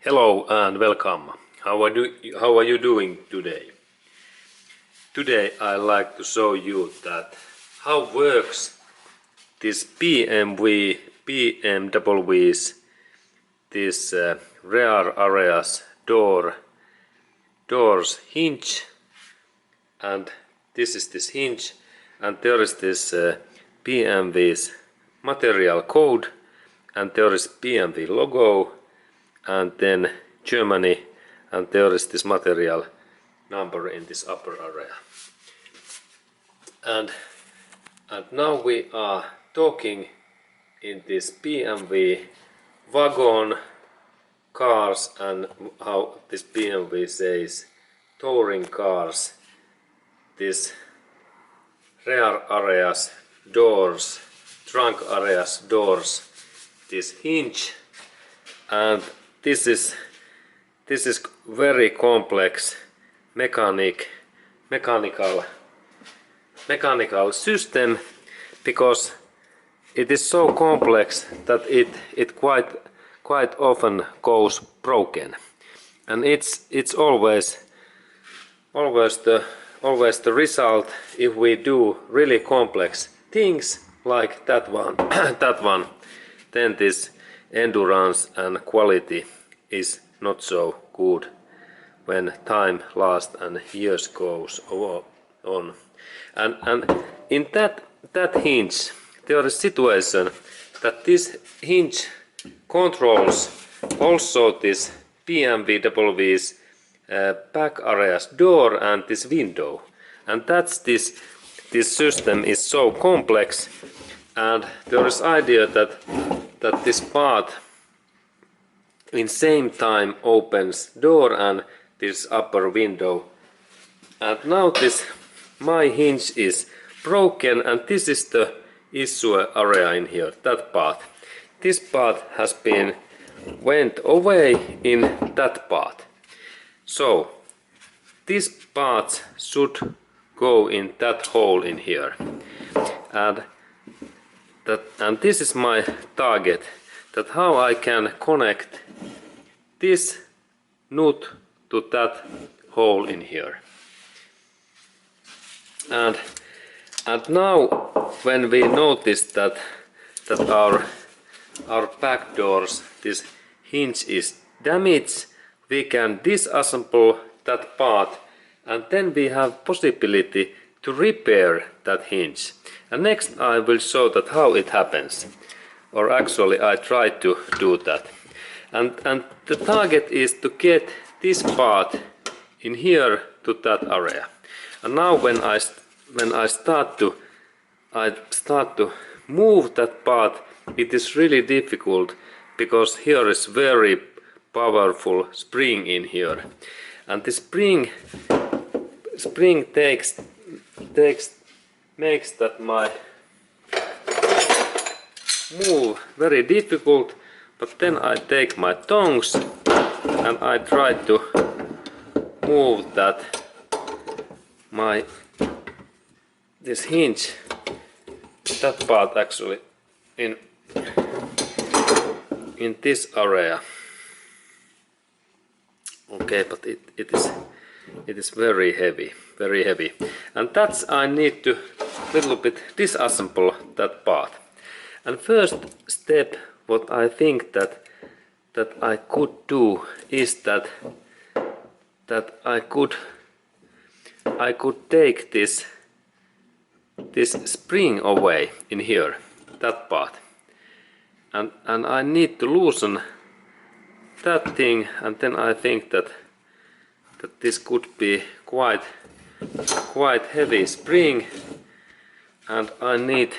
Hello and welcome. How are you doing today? Today I like to show you that how works this BMW's this rear areas doors hinge, and this is this hinge, and there is this BMW's material code, and there is BMW logo, and then Germany, and there is this material number in this upper area. And now we are talking in this BMW wagon cars, and how this BMW says touring cars, this rear areas doors, trunk areas doors, this hinge, and this is very complex mechanical system, because it is so complex that it quite often goes broken, and it's always the result if we do really complex things like that one then this endurance and quality is not so good when time lasts and years goes on. And in that hinge there is situation that this hinge controls also this BMW's back areas door and this window, and that's this system is so complex, and there is idea that this part in same time opens door and this upper window. And now this my hinge is broken, and this is the issue area in here, that part. This part has been went away in that part. So this part should go in that hole in here, and this is my target, that how I can connect this nut to that hole in here. And now when we notice that our back doors, this hinge is damaged, we can disassemble that part, and then we have possibility to repair that hinge. And next I will show that how it happens, or actually I try to do that. And the target is to get this part in here to that area. And now when I start to move that part, it is really difficult, because here is very powerful spring in here, and the spring makes that my move very difficult. But then I take my tongs and I try to move this hinge, that part actually in this area. Okay, but it is very heavy, and that's I need to little bit disassemble that part. And first step what I think that I could do is that I could take this spring away in here, that part, and I need to loosen that thing, and then I think that this could be quite heavy spring, and I need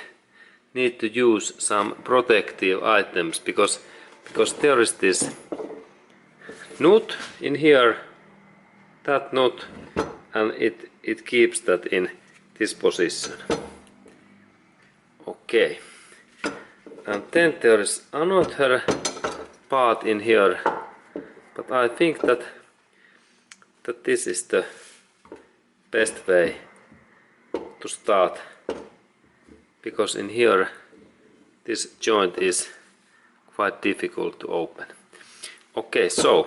to use some protective items, because there is this nut in here, that nut, and it keeps that in this position. Okay, and then there is another part in here, but I think that this is the best way to start, because in here this joint is quite difficult to open. Okay, so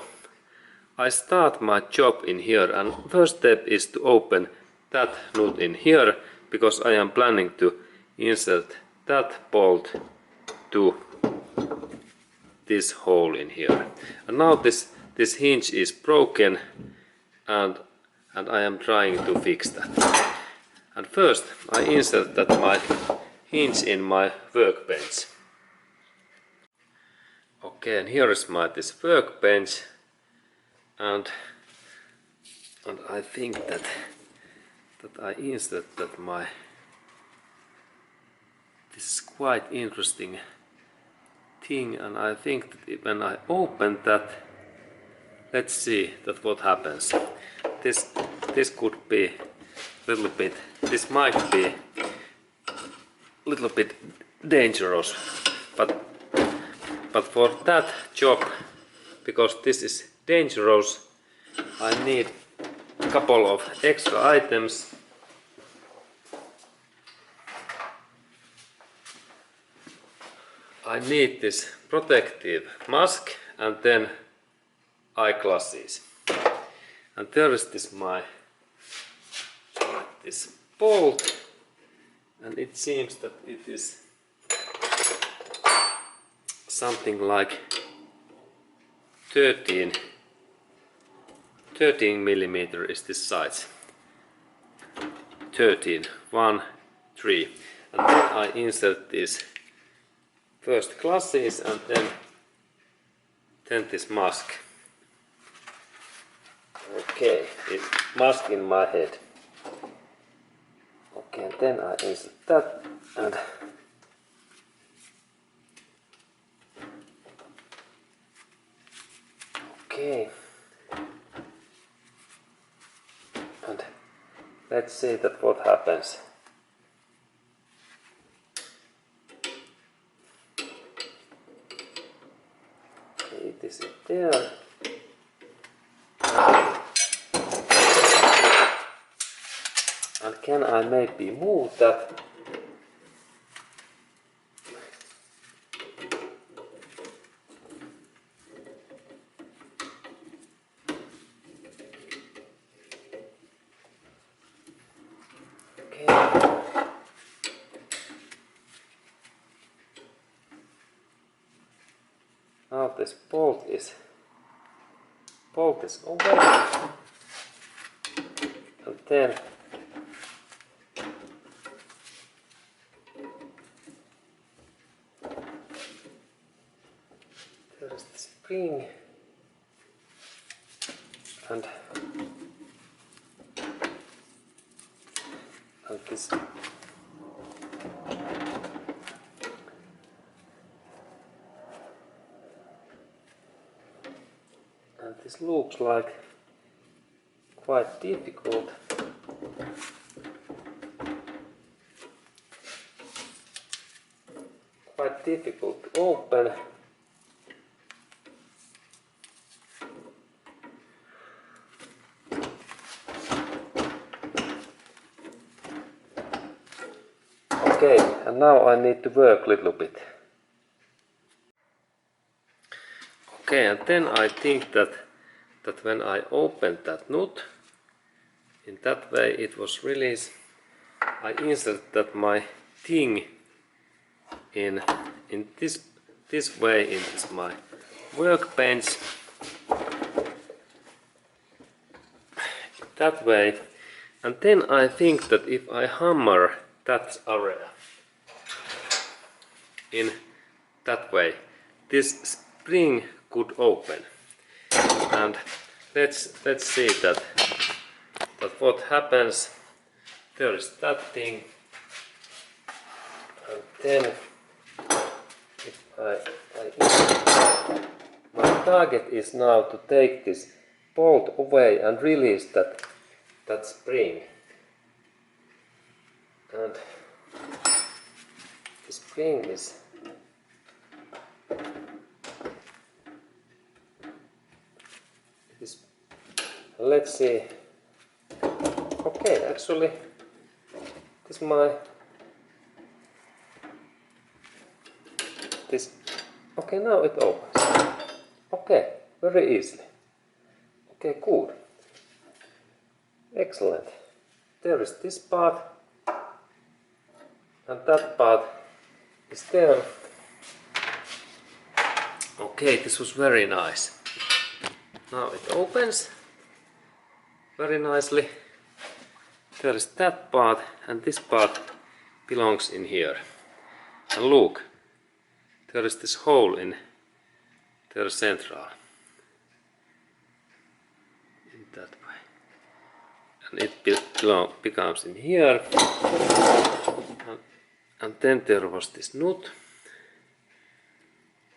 I start my job in here, and first step is to open that nut in here, because I am planning to insert that bolt to this hole in here. And now this hinge is broken, and I am trying to fix that. And first I insert that my hinge in my workbench. Okay, and here is this workbench, and I think that I insert that this is quite interesting thing, and I think that when I open that, let's see that what happens. This could be a little bit, this might be a little bit dangerous, but for that job, because this is dangerous, I need a couple of extra items. I need this protective mask and then eyeglasses. And there is this bolt, and it seems that it is something like 13 millimeter is this size. 13, 1, 3. And then I insert this first glasses and then this mask. Okay, it's mask in my head. Okay, and then I insert that, and okay, and let's see that what happens. Okay, it is there. And can I maybe move that? Okay. Now this bolt is over, and then there is the spring, and this this looks like quite difficult. Quite difficult to open. Okay, and now I need to work a little bit. Okay, and then I think that when I opened that nut, in that way it was released. I insert that my thing in this way in this my workbench, that way, and then I think that if I hammer that area in that way, this spring could open. And let's see that what happens. There is that thing, and then if my target is now to take this bolt away and release that spring, and the spring is let's see. Okay, actually this okay, now it opens. Okay, very easily. Okay, good. Excellent. There is this part and that part is there. Okay, this was very nice. Now it opens very nicely. There is that part and this part belongs in here. And look, there is this hole in their central. In that way. And it becomes in here. And then there was this nut.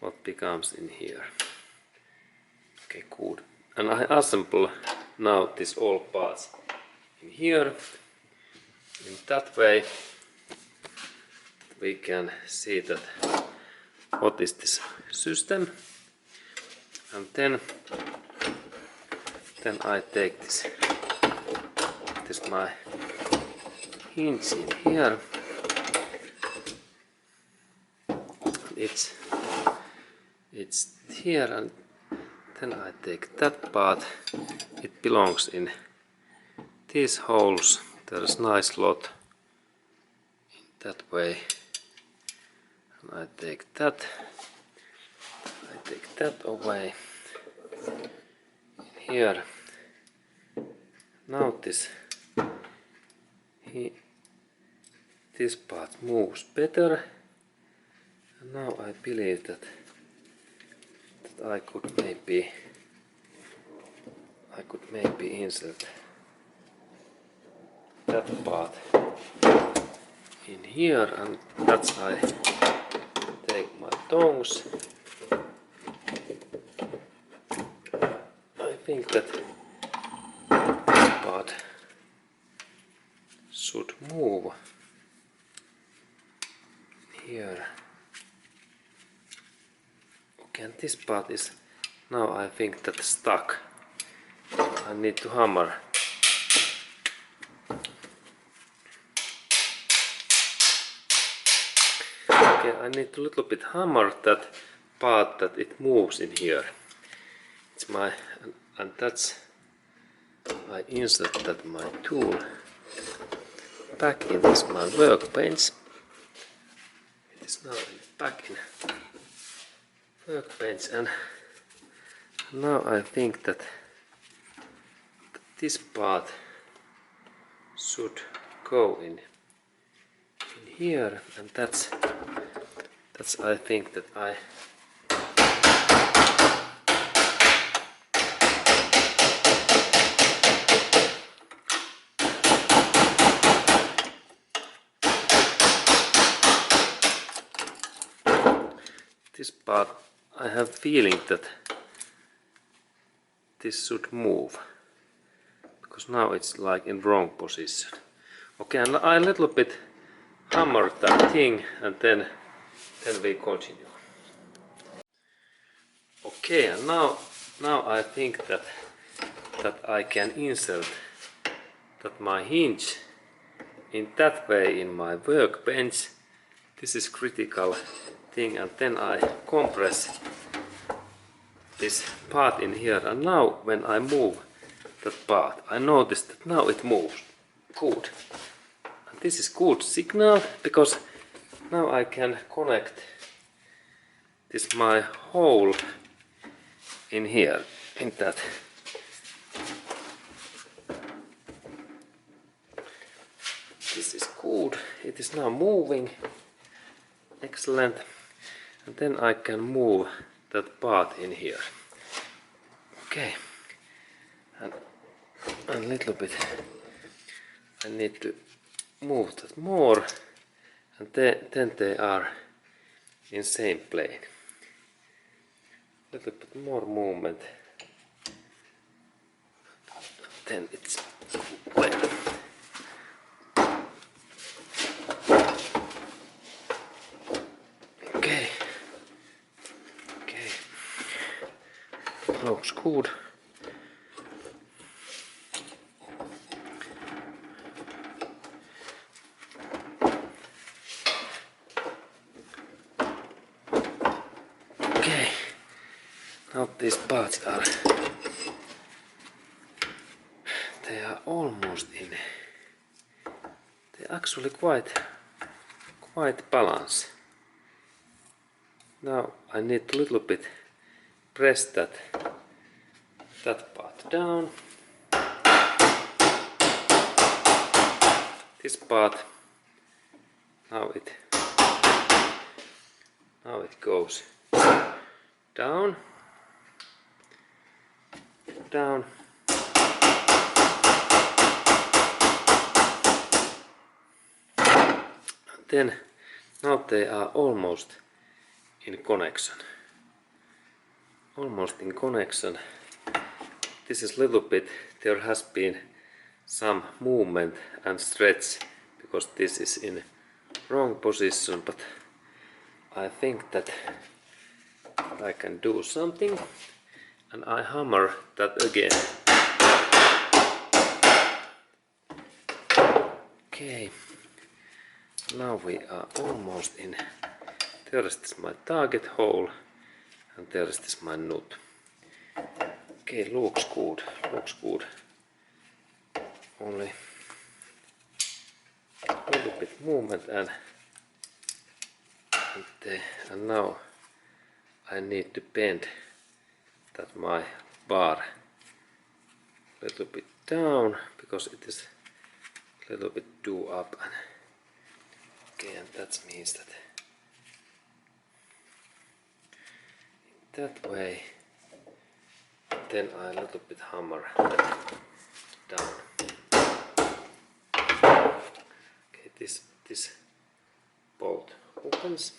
What becomes in here. Okay, good. And I assemble now these all parts in here. In that way we can see that what is this system. And then I take this my hinge in here. It's here, and then I take that part. It belongs in these holes. There's nice lot in that way. And I take that away. In here. Now this part moves better. And now I believe that I could maybe insert that part in here, and that's I take my tongs. I think that this part should move here. Okay, and this part is now I think that stuck. I need to hammer. Okay, I need to little bit hammer that part that it moves in here. It's my, and that's, I insert that my tool back in this my workbench. It is now back in workbench, and now I think that this part should go in here, and that's I think that I this part I have feeling that this should move, because now it's like in wrong position. Okay, and I a little bit hammer that thing, and then we continue. Okay, and now I think that I can insert that my hinge in that way in my workbench. This is critical thing, and then I compress this part in here, and now when I move that part, I notice that now it moves. Good. And this is good signal, because now I can connect this my hole in here, in that. This is good. It is now moving. Excellent. And then I can move that part in here. Okay. And a little bit I need to move that more, and then they are in same plane. A little bit more movement, then it's well. Okay. Looks good. now these parts are, they are almost in, they're actually quite balanced. Now I need a little bit press that part down. This part, now it goes down, down. Then now they are almost in connection. Almost in connection. This is a little bit, there has been some movement and stretch because this is in wrong position, but I think that I can do something, and I hammer that again. Okay, now we are almost in. There is this my target hole, and there is this my nut. Okay, looks good, looks good. Only a little bit movement and now I need to bend that my bar a little bit down because it is a little bit too up. And okay, and that means that in that way, then I a little bit hammer down. Okay, this bolt opens.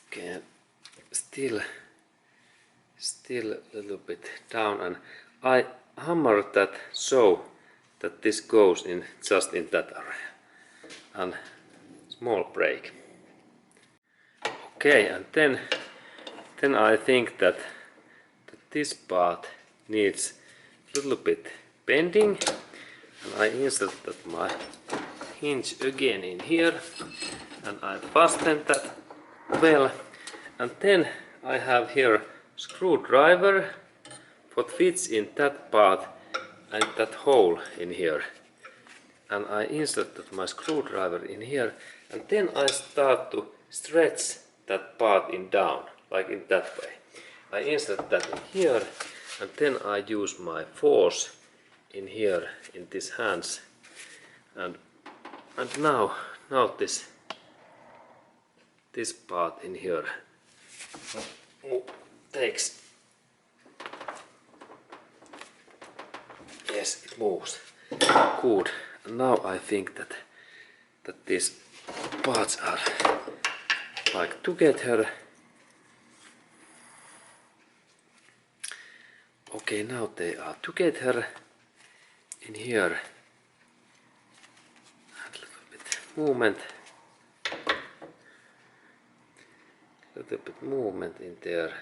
Okay, still a little bit down, and I hammer that so that this goes in just in that area, and small break. Okay, and then I think that this part needs a little bit bending, and I insert that my hinge again in here, and I fasten that well, and then I have here screwdriver what fits in that part and that hole in here, and I insert that my screwdriver in here, and then I start to stretch that part in down, like in that way. I insert that in here, and then I use my force in here in these hands, and now this part in here takes, yes, it moves. Good. And now I think that these parts are like together. Okay, now they are together in here. A little bit movement. Little bit movement in there.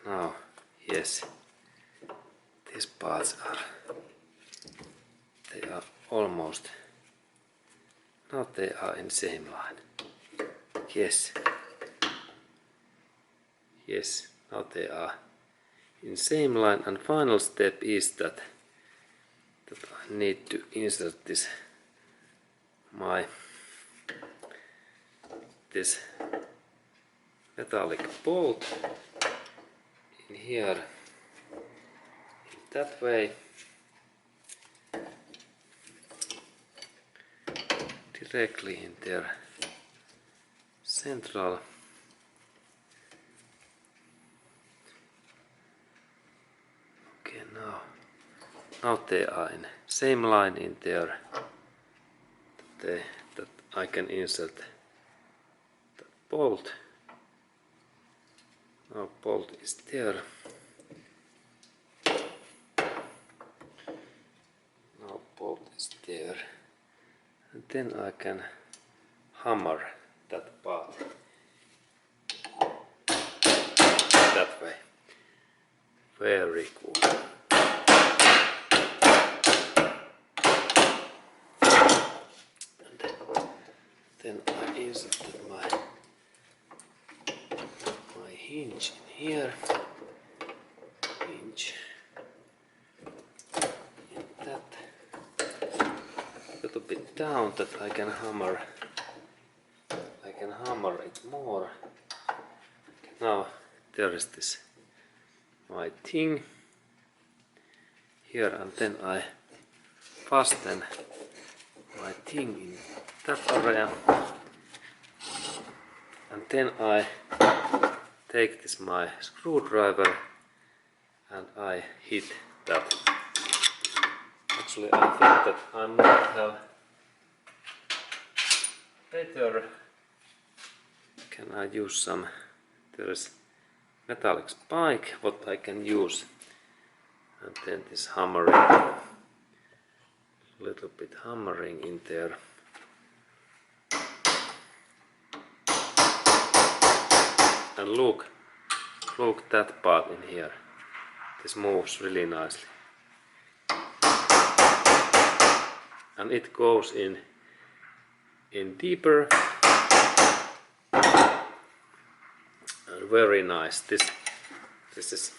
Now, yes, these parts are, they are almost, now they are in same line. Yes, yes, now they are in same line, and final step is that I need to insert this this metallic bolt in here in that way, directly in their central. Okay, now they are in same line in there, that I can insert the bolt. Now bolt is there. Now bolt is there, and then I can hammer that part that way. Very cool. hinge in here. Hinge in that. A little bit down that I can hammer. I can hammer it more. Now there is this my thing here, and then I fasten my thing in that area, and then I take this my screwdriver and I hit that. Actually, I think that I might have better. Can I use some? There is metallic spike what I can use, and then this hammering, a little bit hammering in there. And look that part in here. This moves really nicely. And it goes in deeper. And very nice. This is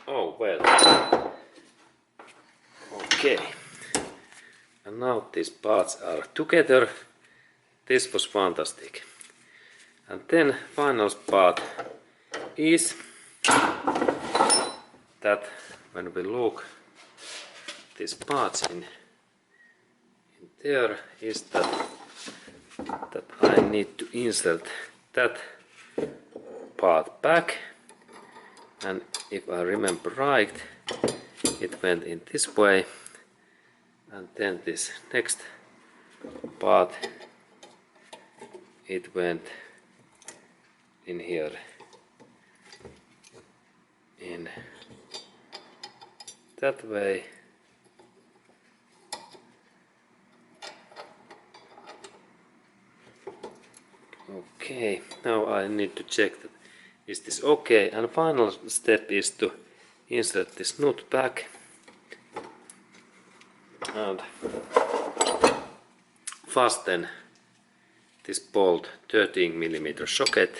oh well. Okay. And now these parts are together. This was fantastic. And then final part is that when we look these parts in there, is that I need to insert that part back, and if I remember right, it went in this way, and then this next part, it went in here, in that way. Okay, now I need to check that is this okay, and final step is to insert this nut back and fasten this bolt 13mm socket,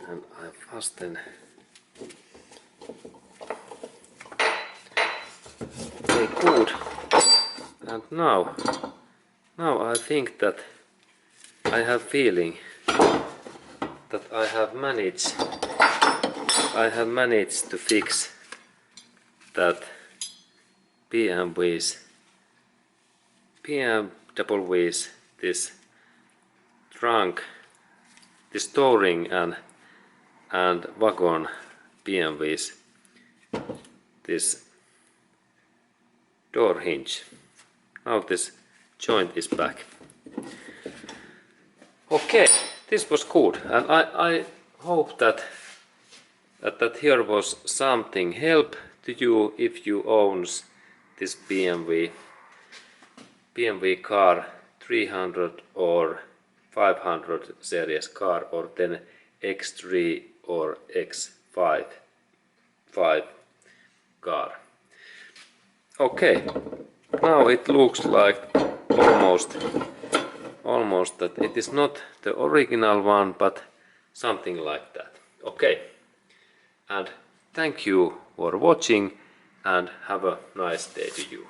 and I fasten. Okay, good. And now I think that I have feeling that I have managed to fix that BMW's this trunk, this touring and wagon BMW's this door hinge. Now this joint is back. Okay, this was good, and I hope that here was something help to you if you owns this BMW car 300 or 500 series car, or then X3 or X5 car. Okay, now it looks like almost that it is not the original one, but something like that. Okay, and thank you for watching, and have a nice day to you.